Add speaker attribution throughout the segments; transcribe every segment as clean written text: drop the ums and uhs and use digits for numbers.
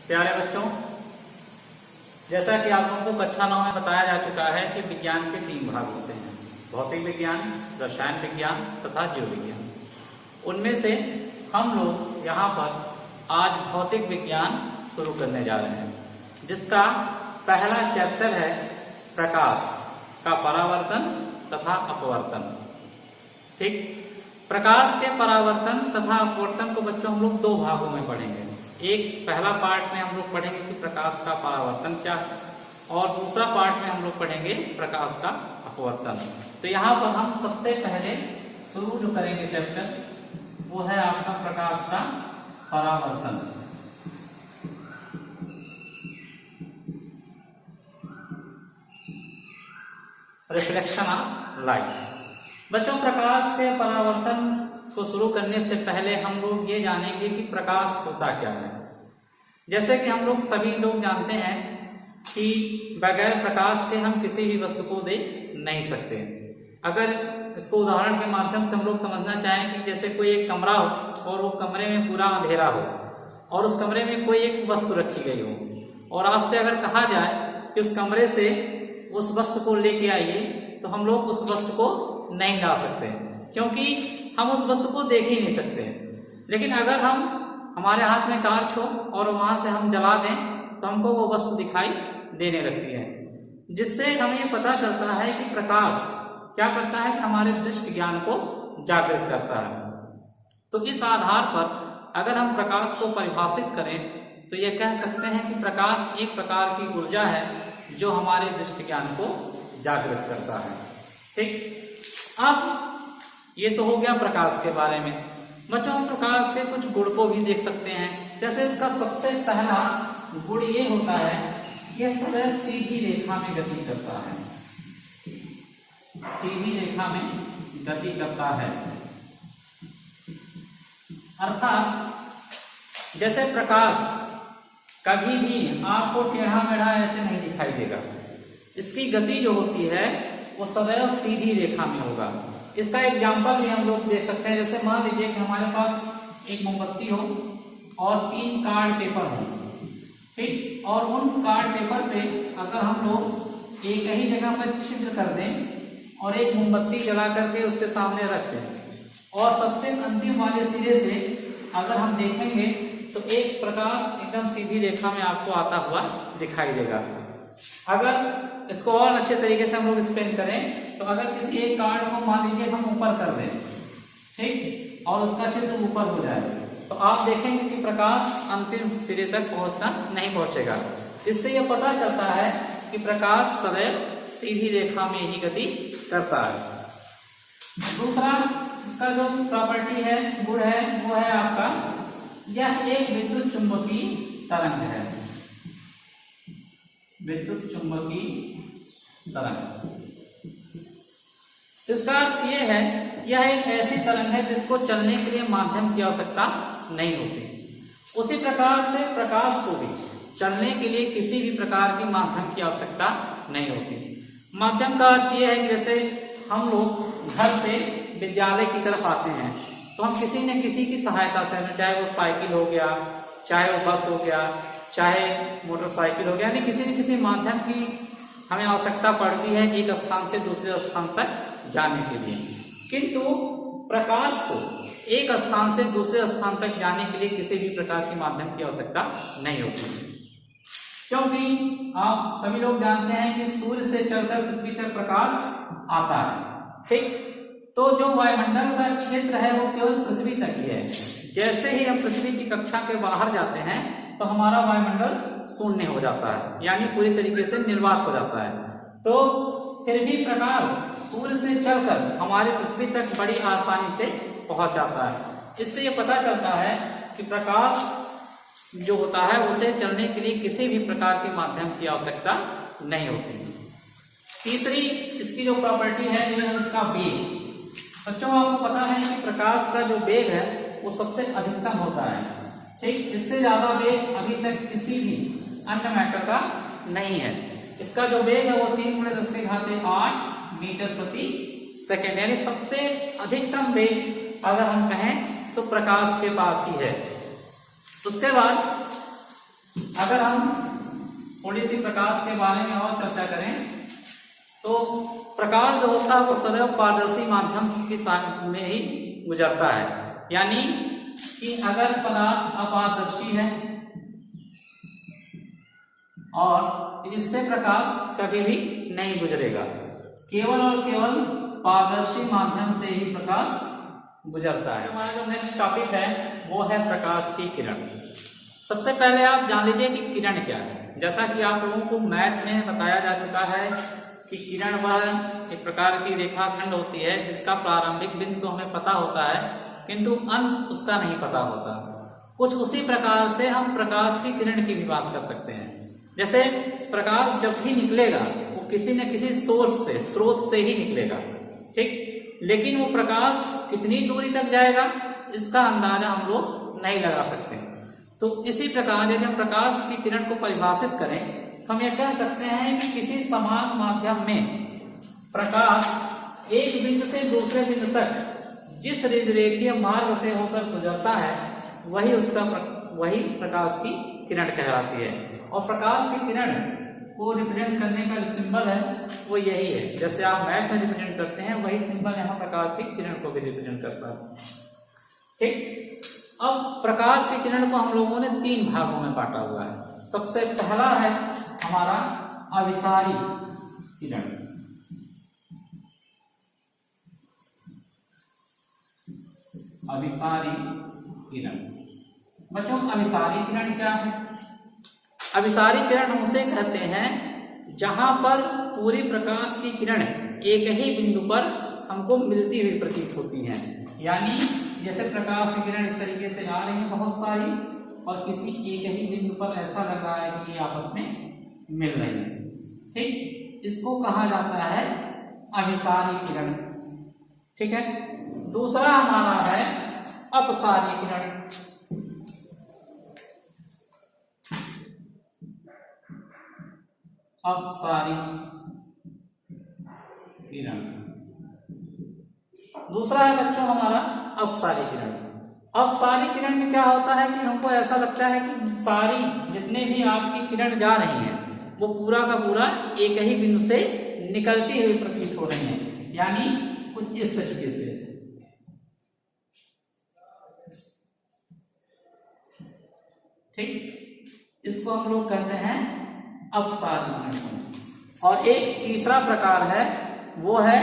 Speaker 1: प्यारे बच्चों, जैसा कि आप लोगों को कक्षा 9 में बताया जा चुका है कि विज्ञान के 3 भाग होते हैं, भौतिक विज्ञान, रसायन विज्ञान तथा जीव विज्ञान। उनमें से हम लोग यहाँ पर आज भौतिक विज्ञान शुरू करने जा रहे हैं, जिसका पहला चैप्टर है प्रकाश का परावर्तन तथा अपवर्तन। ठीक, प्रकाश के परावर्तन तथा अपवर्तन को बच्चों हम लोग 2 भागों में पढ़ेंगे। एक पहला पार्ट में हम लोग पढ़ेंगे कि प्रकाश का परावर्तन क्या है, और दूसरा पार्ट में हम लोग पढ़ेंगे प्रकाश का अपवर्तन। तो यहाँ पर हम सबसे पहले शुरू जो करेंगे चैप्टर वो है आपका प्रकाश का परावर्तन। Reflection of light. बच्चों, प्रकाश के परावर्तन को शुरू करने से पहले हम लोग ये जानेंगे कि प्रकाश होता क्या है। जैसे कि हम लोग सभी लोग जानते हैं कि बगैर प्रकाश के हम किसी भी वस्तु को देख नहीं सकते। अगर इसको उदाहरण के माध्यम से हम लोग समझना चाहें कि जैसे कोई एक कमरा हो और वो कमरे में पूरा अंधेरा हो और उस कमरे में कोई एक वस्तु रखी गई हो, और आपसे अगर कहा जाए कि उस कमरे से उस वस्तु को लेके आइए, तो हम लोग उस वस्तु को नहीं ला सकते, क्योंकि हम उस वस्तु को देख ही नहीं सकते। लेकिन अगर हमारे हाथ में टॉर्च हो और वहां से हम जला दें तो हमको वो वस्तु दिखाई देने लगती है, जिससे हमें ये पता चलता है कि प्रकाश क्या करता है कि हमारे दृष्टि ज्ञान को जागृत करता है। तो इस आधार पर अगर हम प्रकाश को परिभाषित करें तो ये कह सकते हैं कि प्रकाश एक प्रकार की ऊर्जा है जो हमारे दृष्टि ज्ञान को जागृत करता है। ठीक, अब ये तो हो गया प्रकाश के बारे में। बच्चों, हम प्रकाश के कुछ गुण को भी देख सकते हैं। जैसे इसका सबसे पहला गुण ये होता है कि यह सदैव सीधी रेखा में गति करता है। सीधी रेखा में गति करता है, अर्थात जैसे प्रकाश कभी भी आपको टेढ़ा मेढ़ा ऐसे नहीं दिखाई देगा। इसकी गति जो होती है वो सदैव सीधी रेखा में होगा। इसका एग्जाम्पल भी हम लोग देख सकते हैं। जैसे मान लीजिए कि हमारे पास एक मोमबत्ती हो और 3 कार्ड पेपर हो, ठीक, और उन कार्ड पेपर पे अगर हम लोग एक ही जगह पर छिद्र कर दें और एक मोमबत्ती जला करके उसके सामने रख दें, और सबसे अंतिम वाले सिरे से अगर हम देखेंगे तो एक प्रकाश एकदम सीधी रेखा में आपको आता हुआ दिखाई देगा। अगर इसको और अच्छे तरीके से हम लोग एक्सप्लेन करें तो अगर किसी एक कार्ड को मान लीजिए हम ऊपर कर दें, ठीक, और उसका चित्र ऊपर हो जाए, तो आप देखेंगे कि प्रकाश अंतिम सिरे तक नहीं पहुंचेगा। इससे यह पता चलता है कि प्रकाश सदैव सीधी रेखा में ही गति करता है। दूसरा इसका जो प्रॉपर्टी है, गुण है, वो है आपका यह एक विद्युत चुंबकीय तरंग है। विद्युत चुंबकीय तरंग, इसका अर्थ यह है यह एक ऐसी तरंग है जिसको चलने के लिए माध्यम की आवश्यकता नहीं होती। उसी प्रकार से प्रकाश को भी चलने के लिए किसी भी प्रकार की माध्यम की आवश्यकता नहीं होती। माध्यम का अर्थ यह है कि जैसे हम लोग घर से विद्यालय की तरफ आते हैं तो हम किसी न किसी की सहायता से, चाहे वो साइकिल हो गया, चाहे वो बस हो गया, चाहे मोटरसाइकिल हो गया, यानी किसी न किसी माध्यम की हमें आवश्यकता पड़ती है एक स्थान से दूसरे स्थान तक जाने के लिए। किंतु प्रकाश को एक स्थान से दूसरे स्थान तक जाने के लिए किसी भी प्रकार के माध्यम की आवश्यकता नहीं होती, क्योंकि आप सभी लोग जानते हैं कि सूर्य से चलकर पृथ्वी तक प्रकाश आता है। ठीक, तो जो वायुमंडल का क्षेत्र है वो केवल पृथ्वी तक ही है। जैसे ही हम पृथ्वी की कक्षा के बाहर जाते हैं तो हमारा वायुमंडल शून्य हो जाता है, यानी पूरी तरीके से निर्वात हो जाता है। तो फिर भी प्रकाश सूर्य से चलकर हमारी पृथ्वी तक बड़ी आसानी से पहुंच जाता है। इससे ये पता चलता है कि प्रकाश जो होता है उसे चलने के लिए किसी भी प्रकार के माध्यम की आवश्यकता नहीं होती। तीसरी इसकी जो प्रॉपर्टी है वो है इसका वेग। बच्चों, आपको पता है कि प्रकाश का जो वेग है वो सबसे अधिकतम होता है। ठीक, इससे ज्यादा वेग अभी तक किसी भी अन्य मैटर का नहीं है। इसका जो वेग है वो 3 × 10⁸ मीटर प्रति सेकेंड, यानी सबसे अधिकतम वेग अगर हम कहें तो प्रकाश के पास ही है। उसके बाद अगर हम थोड़ी सी प्रकाश के बारे में और चर्चा करें तो प्रकाश जो होता है वो सदैव पारदर्शी माध्यम की सामने में ही गुजरता है। यानी कि अगर पदार्थ अपारदर्शी है और इससे प्रकाश कभी भी नहीं गुजरेगा, केवल और केवल पारदर्शी माध्यम से ही प्रकाश गुजरता है। हमारा जो नेक्स्ट टॉपिक है वो है प्रकाश की किरण। सबसे पहले आप जान लीजिए कि किरण क्या है। जैसा कि आप लोगों को मैथ में बताया जा चुका है कि किरण वह एक प्रकार की रेखाखंड होती है जिसका प्रारंभिक बिंदु तो हमें पता होता है किंतु अंत उसका नहीं पता होता। कुछ उसी प्रकार से हम प्रकाश की किरण की भी बात कर सकते हैं। जैसे प्रकाश जब भी निकलेगा वो किसी न किसी सोर्स से, स्रोत से ही निकलेगा, ठीक। लेकिन वो प्रकाश कितनी दूरी तक जाएगा इसका अंदाजा हम लोग नहीं लगा सकते। तो इसी प्रकार यदि हम प्रकाश की किरण को परिभाषित करें तो हम यह कह सकते हैं कि किसी समान माध्यम में प्रकाश एक बिंदु से दूसरे बिंदु तक जिस रेखीय मार्ग से होकर गुजरता है वही प्रकाश की किरण कहलाती है। और प्रकाश की किरण को रिप्रेजेंट करने का जो सिंबल है वो यही है। जैसे आप मैथ में रिप्रेजेंट करते हैं वही सिंबल यहाँ प्रकाश की किरण को भी रिप्रेजेंट करता है, ठीक। अब प्रकाश की किरण को हम लोगों ने 3 भागों में बांटा हुआ है। सबसे पहला है हमारा अभिसारी किरण। अभिसारी किरण बच्चों, अभिसारी किरण क्या है? अभिसारी किरण हम उसे कहते हैं जहां पर पूरी प्रकाश की किरण एक ही बिंदु पर हमको मिलती हुई प्रतीत होती है। यानी जैसे प्रकाश की किरण इस तरीके से आ रही है बहुत सारी और किसी एक ही बिंदु पर ऐसा लग रहा है कि ये आपस में मिल रही है, ठीक। इसको कहा जाता है अभिसारी किरण, ठीक है। दूसरा हमारा है अपसारी किरण। अपसारी किरण दूसरा है बच्चों हमारा अपसारी किरण। अपसारी किरण में क्या होता है कि हमको ऐसा लगता है कि सारी जितने भी आपकी किरण जा रही हैं वो पूरा का पूरा एक ही बिंदु से निकलती हुई प्रतीत हो रही हैं। यानी कुछ इस तरीके से, ठीक। इसको हम लोग कहते हैं अपसारी किरण। और एक तीसरा प्रकार है वो है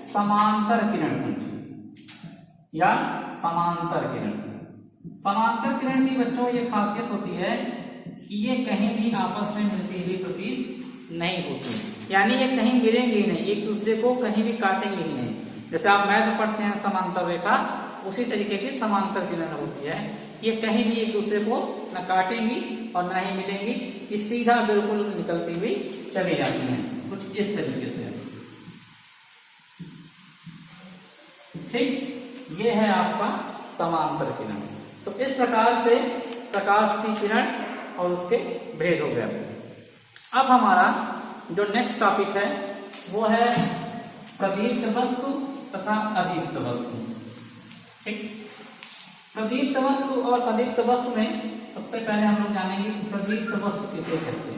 Speaker 1: समांतर किरण या समांतर किरण। समांतर किरण की बच्चों ये खासियत होती है कि ये कहीं भी आपस में मिलती हुई प्रतीत नहीं होती। यानी ये कहीं गिरेंगे ही नहीं, एक दूसरे को कहीं भी काटेंगे ही नहीं। जैसे आप मैथ में पढ़ते हैं समांतर रेखा, उसी तरीके की समांतर किरण होती है। ये कहीं भी एक दूसरे को न काटेंगी और न ही मिलेंगी, ये सीधा बिल्कुल निकलती हुई चली जाती हैं कुछ इस तरीके से, ठीक। ये है आपका समांतर किरण। तो इस प्रकार से प्रकाश की किरण और उसके भेद हो गया। अब हमारा जो नेक्स्ट टॉपिक है वो है प्रदीप्त वस्तु तथा अदीप्त वस्तु, ठीक। प्रदीप्त वस्तु और अदीप्त वस्तु में सबसे पहले हम लोग जानेंगे कि प्रदीप्त वस्तु किसे कहते हैं।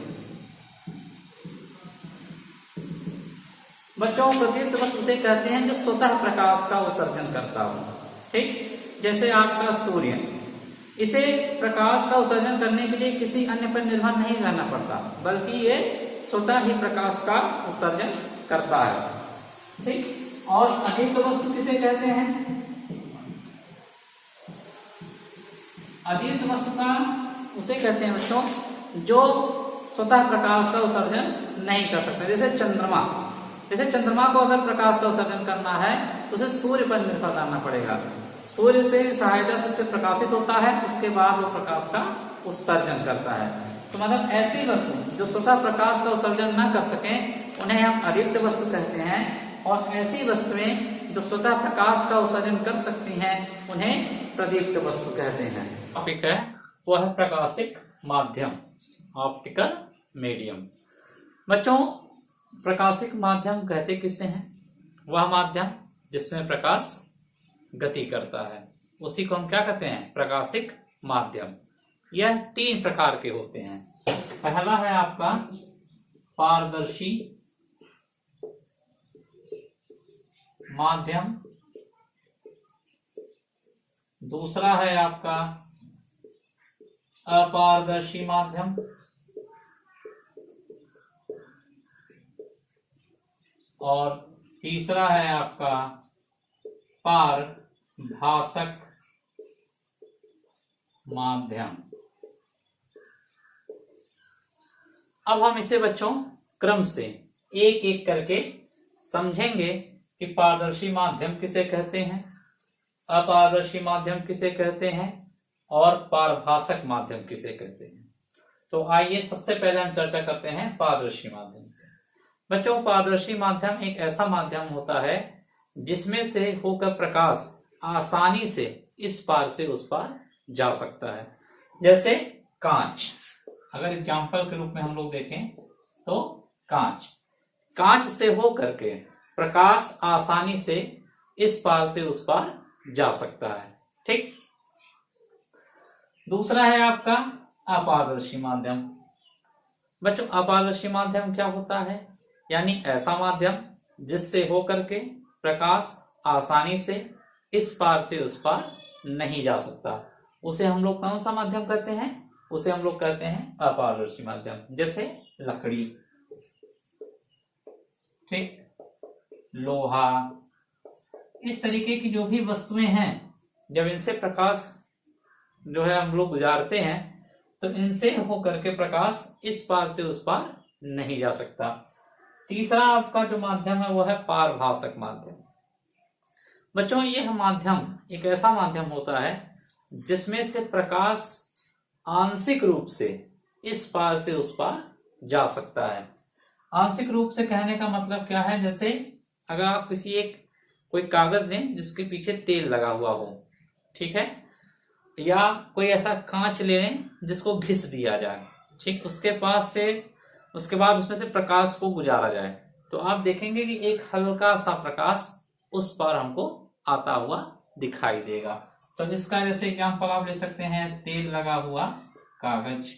Speaker 1: बच्चों, प्रदीप्त वस्तु उसे कहते हैं जो स्वतः प्रकाश का उत्सर्जन करता हो, ठीक। जैसे आपका सूर्य, इसे प्रकाश का उत्सर्जन करने के लिए किसी अन्य पर निर्भर नहीं रहना पड़ता, बल्कि ये स्वतः ही प्रकाश का उत्सर्जन करता है, ठीक। और अदीप्त वस्तु किसे कहते हैं? अदीप्त वस्तु का उसे कहते हैं बच्चों जो स्वतः प्रकाश का उत्सर्जन नहीं कर सकते। जैसे चंद्रमा, जैसे चंद्रमा को अगर प्रकाश का उत्सर्जन करना है तो उसे सूर्य पर निर्भर रहना पड़ेगा। सूर्य से सहायता से उससे प्रकाशित होता है, उसके बाद वो प्रकाश का उत्सर्जन करता है। तो मतलब ऐसी वस्तु जो स्वतः प्रकाश का उत्सर्जन न कर सके उन्हें हम अदीप्त वस्तु कहते हैं, और ऐसी वस्तुएं जो स्वतः प्रकाश का उत्सर्जन कर सकती हैं उन्हें प्रदीप्त वस्तु कहते हैं। टॉपिक है वो है प्रकाशिक माध्यम, ऑप्टिकल मीडियम। बच्चों, प्रकाशिक माध्यम कहते किसे हैं? वह माध्यम जिसमें प्रकाश गति करता है, उसी को हम क्या कहते हैं? प्रकाशिक माध्यम। यह 3 प्रकार के होते हैं। पहला है आपका पारदर्शी माध्यम, दूसरा है आपका अपारदर्शी माध्यम, और तीसरा है आपका पारभासक माध्यम। अब हम इसे बच्चों क्रम से एक एक करके समझेंगे कि पारदर्शी माध्यम किसे कहते हैं, अपारदर्शी माध्यम किसे कहते हैं और पारभासक माध्यम किसे कहते हैं। तो आइए सबसे पहले हम चर्चा करते हैं पारदर्शी माध्यम। बच्चों, पारदर्शी माध्यम एक ऐसा माध्यम होता है जिसमें से होकर प्रकाश आसानी से इस पार से उस पार जा सकता है। जैसे कांच, अगर एग्जाम्पल के रूप में हम लोग देखें तो कांच से होकर के प्रकाश आसानी से इस पार से उस पार जा सकता है। ठीक। दूसरा है आपका अपारदर्शी माध्यम। बच्चों, अपारदर्शी माध्यम क्या होता है? यानी ऐसा माध्यम जिससे होकर के प्रकाश आसानी से इस पार से उस पार नहीं जा सकता, उसे हम लोग कौन सा माध्यम कहते हैं? उसे हम लोग कहते हैं अपारदर्शी माध्यम। जैसे लकड़ी, ठीक, लोहा, इस तरीके की जो भी वस्तुएं हैं, जब इनसे प्रकाश जो है हम लोग गुजारते हैं तो इनसे होकर के प्रकाश इस पार से उस पार नहीं जा सकता। तीसरा आपका जो माध्यम है वो है पारभासक माध्यम। बच्चों, यह माध्यम एक ऐसा माध्यम होता है जिसमें से प्रकाश आंशिक रूप से इस पार से उस पार जा सकता है। आंशिक रूप से कहने का मतलब क्या है? जैसे अगर आप कोई कागज लें जिसके पीछे तेल लगा हुआ हो, ठीक है, या कोई ऐसा कांच ले लें जिसको घिस दिया जाए, ठीक, उसके बाद उसमें से प्रकाश को गुजारा जाए, तो आप देखेंगे कि एक हल्का सा प्रकाश उस पर हमको आता हुआ दिखाई देगा। तो इसका जैसे एग्जाम्पल आप ले सकते हैं, तेल लगा हुआ कागज,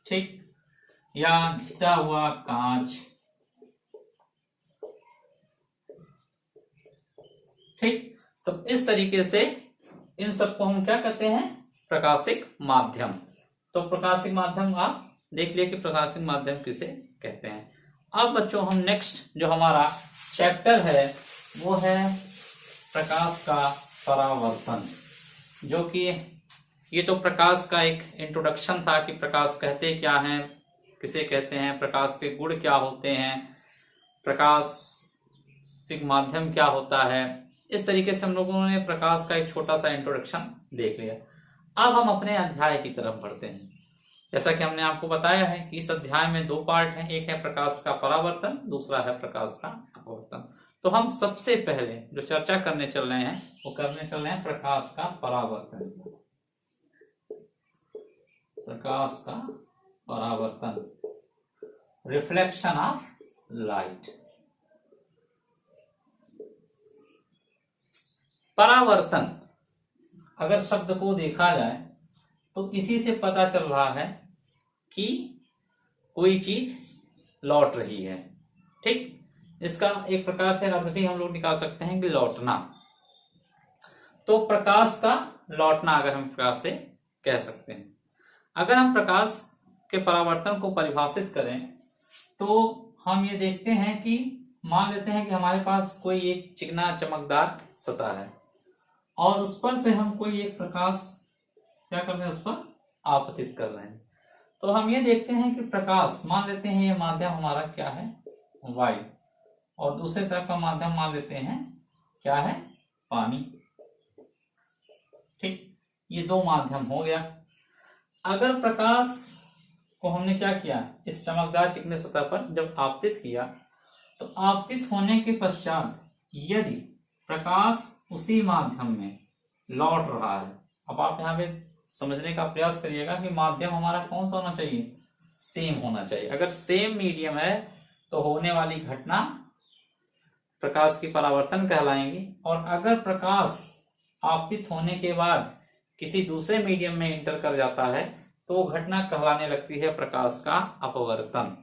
Speaker 1: ठीक, या घिसा हुआ कांच, ठीक। तो इस तरीके से इन सबको हम क्या कहते हैं? प्रकाशिक माध्यम। तो प्रकाशिक माध्यम आप देख लिए कि प्रकाशिक माध्यम किसे कहते हैं। अब बच्चों, हम नेक्स्ट जो हमारा चैप्टर है वो है प्रकाश का परावर्तन, जो कि ये तो प्रकाश का एक इंट्रोडक्शन था कि प्रकाश कहते क्या हैं, किसे कहते हैं, प्रकाश के गुण क्या होते हैं, प्रकाशिक माध्यम क्या होता है। इस तरीके से हम लोगों ने प्रकाश का एक छोटा सा इंट्रोडक्शन देख लिया। अब हम अपने अध्याय की तरफ बढ़ते हैं। जैसा कि हमने आपको बताया है कि इस अध्याय में 2 पार्ट हैं, एक है प्रकाश का परावर्तन, दूसरा है प्रकाश का अपवर्तन। तो हम सबसे पहले जो चर्चा करने चल रहे हैं वो करने चल रहे हैं प्रकाश का परावर्तन। प्रकाश का परावर्तन, रिफ्लेक्शन ऑफ लाइट। परावर्तन अगर शब्द को देखा जाए तो इसी से पता चल रहा है कि कोई चीज लौट रही है, ठीक। इसका एक प्रकार से अर्थ भी हम लोग निकाल सकते हैं कि लौटना। तो प्रकाश का लौटना अगर हम प्रकाश से कह सकते हैं। अगर हम प्रकाश के परावर्तन को परिभाषित करें तो हम ये देखते हैं कि मान लेते हैं कि हमारे पास कोई एक चिकना चमकदार सतह है और उस पर से हम कोई एक प्रकाश क्या कर रहे हैं, उस पर आपतित कर रहे हैं। तो हम ये देखते हैं कि प्रकाश, मान लेते हैं ये माध्यम हमारा क्या है, वायु, और दूसरे तरफ का माध्यम मान लेते हैं क्या है, पानी, ठीक। ये 2 माध्यम हो गया। अगर प्रकाश को हमने क्या किया, इस चमकदार चिकने सतह पर जब आपतित किया तो आपतित होने के पश्चात यदि प्रकाश उसी माध्यम में लौट रहा है, अब आप यहाँ पे समझने का प्रयास करिएगा कि माध्यम हमारा कौन सा होना चाहिए, सेम होना चाहिए। अगर सेम मीडियम है तो होने वाली घटना प्रकाश की परावर्तन कहलाएंगी। और अगर प्रकाश आपतित होने के बाद किसी दूसरे मीडियम में इंटर कर जाता है तो वो घटना कहलाने लगती है प्रकाश का अपवर्तन।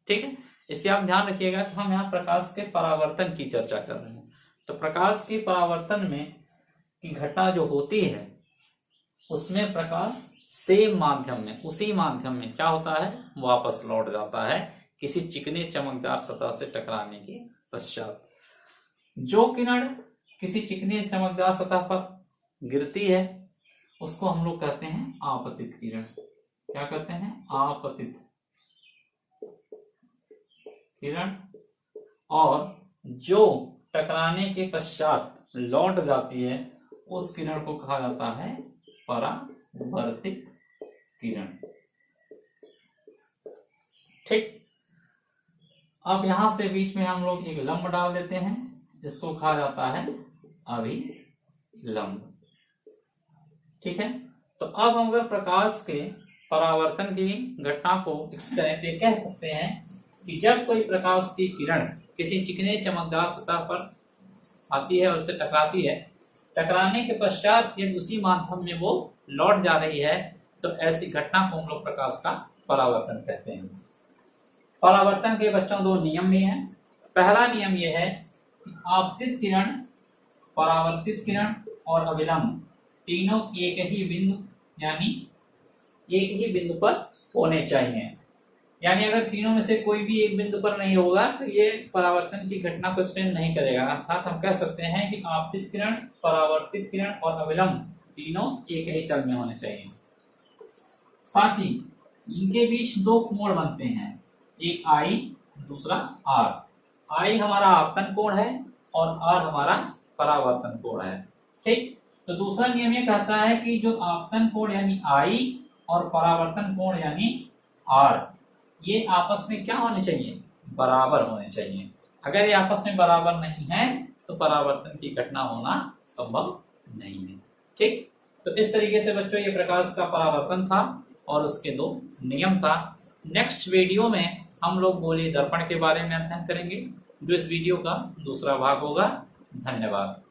Speaker 1: ठीक है, इसलिए आप ध्यान रखिएगा कि हम यहाँ प्रकाश के परावर्तन की चर्चा कर रहे हैं। तो प्रकाश के परावर्तन में की घटना जो होती है उसमें प्रकाश सेम माध्यम में, उसी माध्यम में क्या होता है, वापस लौट जाता है किसी चिकने चमकदार सतह से टकराने के पश्चात। जो किरण किसी चिकने चमकदार सतह पर गिरती है उसको हम लोग कहते हैं आपतित किरण। क्या कहते हैं, आपतित किरण। और जो टकराने के पश्चात लौट जाती है उस किरण को कहा जाता है परावर्तित किरण। ठीक, अब यहां से बीच में हम लोग एक लंब डाल देते हैं जिसको कहा जाता है अभिलंब। ठीक है, तो अब हम अगर प्रकाश के परावर्तन की घटना को करें तो कह सकते हैं कि जब कोई प्रकाश की किरण किसी चिकने चमकदार सतह पर आती है और उससे टकराती है, टकराने के पश्चात ये उसी माध्यम में वो लौट जा रही है, तो ऐसी घटना को हम लोग प्रकाश का परावर्तन कहते हैं। परावर्तन के बच्चों दो नियम भी हैं। पहला नियम यह है कि आपतित किरण, परावर्तित किरण और अभिलंब तीनों एक ही बिंदु यानी एक ही बिंदु पर होने चाहिए। यानी अगर तीनों में से कोई भी एक बिंदु पर नहीं होगा तो ये परावर्तन की घटना को स्पेंड नहीं करेगा। अर्थात हम कह सकते हैं कि आपतित किरण, परावर्तित किरण और अभिलंब तीनों एक ही तल में होने चाहिए। साथ ही इनके बीच दो कोण बनते हैं, एक आई दूसरा आर। आई हमारा आपतन कोण है और आर हमारा परावर्तन कोण है। ठीक, तो दूसरा नियम ये कहता है कि जो आपतन कोण यानी आई और परावर्तन कोण यानी आर, ये आपस में क्या होने चाहिए, बराबर होने चाहिए। अगर ये आपस में बराबर नहीं है तो परावर्तन की घटना होना संभव नहीं है। ठीक, तो इस तरीके से बच्चों ये प्रकाश का परावर्तन था और उसके दो नियम था। नेक्स्ट वीडियो में हम लोग गोलीय दर्पण के बारे में अध्ययन करेंगे, जो इस वीडियो का दूसरा भाग होगा। धन्यवाद।